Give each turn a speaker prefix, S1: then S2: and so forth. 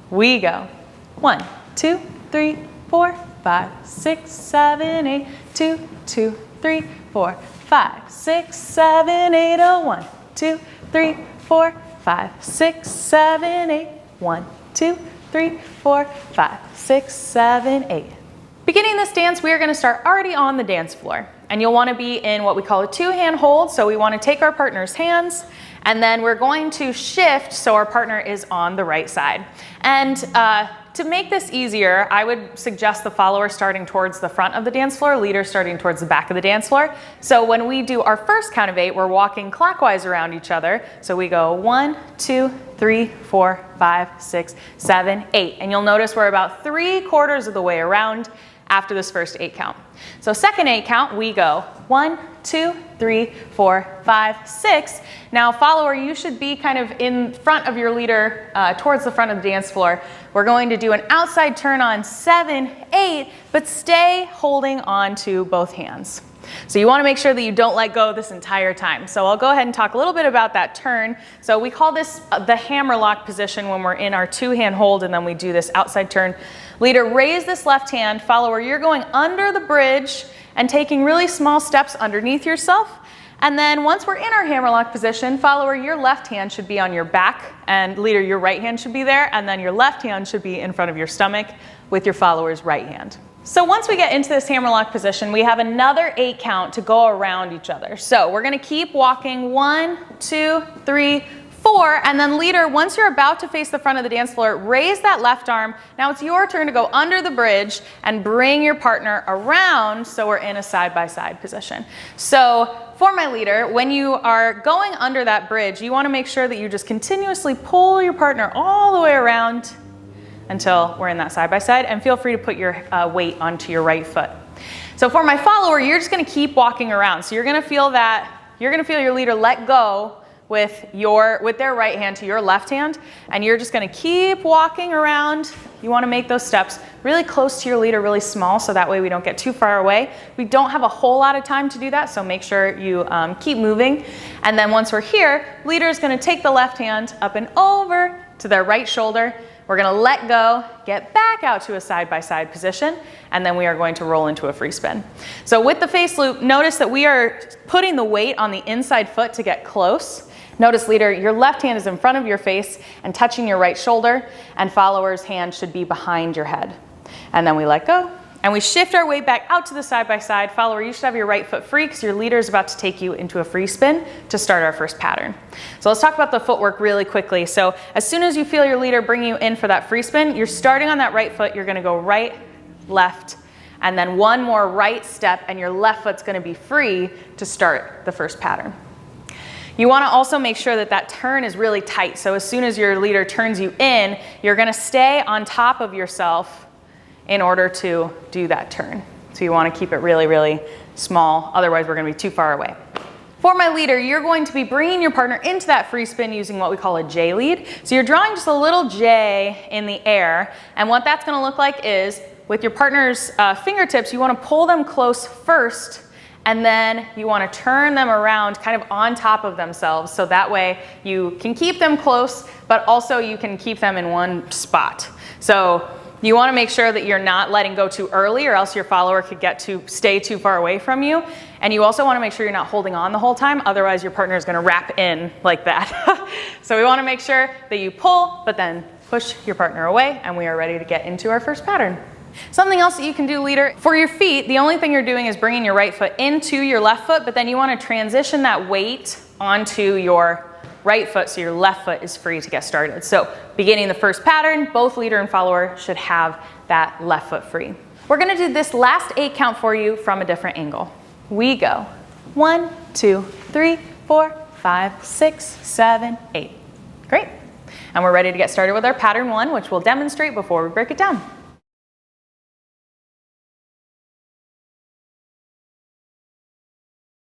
S1: We go. 1, 2, 3, 4, 5, 6, 7, 8. 2, 2, 3, 4, 5, 6, 7, 8. Oh, 1, 2, 3, 4, 5, 6, 7, 8. 1, 2, 3, 4, 5, 6, 7, 8. Beginning this dance, we are going to start already on the dance floor. And you'll want to be in what we call a two-hand hold. So we want to take our partner's hands, and then we're going to shift so our partner is on the right side. And to make this easier, I would suggest the follower starting towards the front of the dance floor, leader starting towards the back of the dance floor. So when we do our first count of 8, we're walking clockwise around each other. So we go 1, 2, 3, 4, 5, 6, 7, 8. And you'll notice we're about 3/4 of the way around after this first 8 count. So second 8 count, we go 1, 2, 3, 4, 5, 6. Now follower, you should be kind of in front of your leader, towards the front of the dance floor. We're going to do an outside turn on 7, 8, but stay holding on to both hands. So you want to make sure that you don't let go this entire time. So I'll go ahead and talk a little bit about that turn. So we call this the hammerlock position when we're in our two-hand hold, and then we do this outside turn. Leader, raise this left hand. Follower, you're going under the bridge and taking really small steps underneath yourself. And then once we're in our hammerlock position, follower, your left hand should be on your back, and leader, your right hand should be there, and then your left hand should be in front of your stomach with your follower's right hand. So once we get into this hammerlock position, we have another 8 count to go around each other. So we're going to keep walking 1, 2, 3, 4, and then leader, once you're about to face the front of the dance floor, raise that left arm. Now it's your turn to go under the bridge and bring your partner around so we're in a side-by-side position. So for my leader, when you are going under that bridge, you want to make sure that you just continuously pull your partner all the way around until we're in that side-by-side, and feel free to put your weight onto your right foot. So for my follower, you're just going to keep walking around. So you're going to feel your leader let go with their right hand to your left hand, and you're just going to keep walking around. You want to make those steps really close to your leader, really small, so that way we don't get too far away. We don't have a whole lot of time to do that, so make sure you keep moving. And then once we're here, leader is going to take the left hand up and over to their right shoulder. We're going to let go, get back out to a side-by-side position, and then we are going to roll into a free spin. So with the face loop, notice that we are putting the weight on the inside foot to get close. Notice, leader, your left hand is in front of your face and touching your right shoulder, and follower's hand should be behind your head. And then we let go, and we shift our weight back out to the side-by-side. Follower, you should have your right foot free because your leader is about to take you into a free spin to start our first pattern. So let's talk about the footwork really quickly. So as soon as you feel your leader bring you in for that free spin, you're starting on that right foot. You're going to go right, left, and then one more right step, and your left foot's going to be free to start the first pattern. You want to also make sure that that turn is really tight. So as soon as your leader turns you in, you're going to stay on top of yourself in order to do that turn. So you want to keep it really, really small. Otherwise, we're going to be too far away. For my leader, you're going to be bringing your partner into that free spin using what we call a J lead. So you're drawing just a little J in the air. And what that's going to look like is with your partner's fingertips, you want to pull them close first, and then you want to turn them around kind of on top of themselves. So that way you can keep them close, but also you can keep them in one spot. So you want to make sure that you're not letting go too early, or else your follower could stay too far away from you. And you also want to make sure you're not holding on the whole time, otherwise your partner is going to wrap in like that. So we want to make sure that you pull, but then push your partner away, and we are ready to get into our first pattern. Something else that you can do, leader, for your feet, the only thing you're doing is bringing your right foot into your left foot, but then you want to transition that weight onto your right foot so your left foot is free to get started. So beginning the first pattern, both leader and follower should have that left foot free. We're going to do this last 8 count for you from a different angle. We go 1, 2, 3, 4, 5, 6, 7, 8. Great. And we're ready to get started with our pattern 1, which we'll demonstrate before we break it down.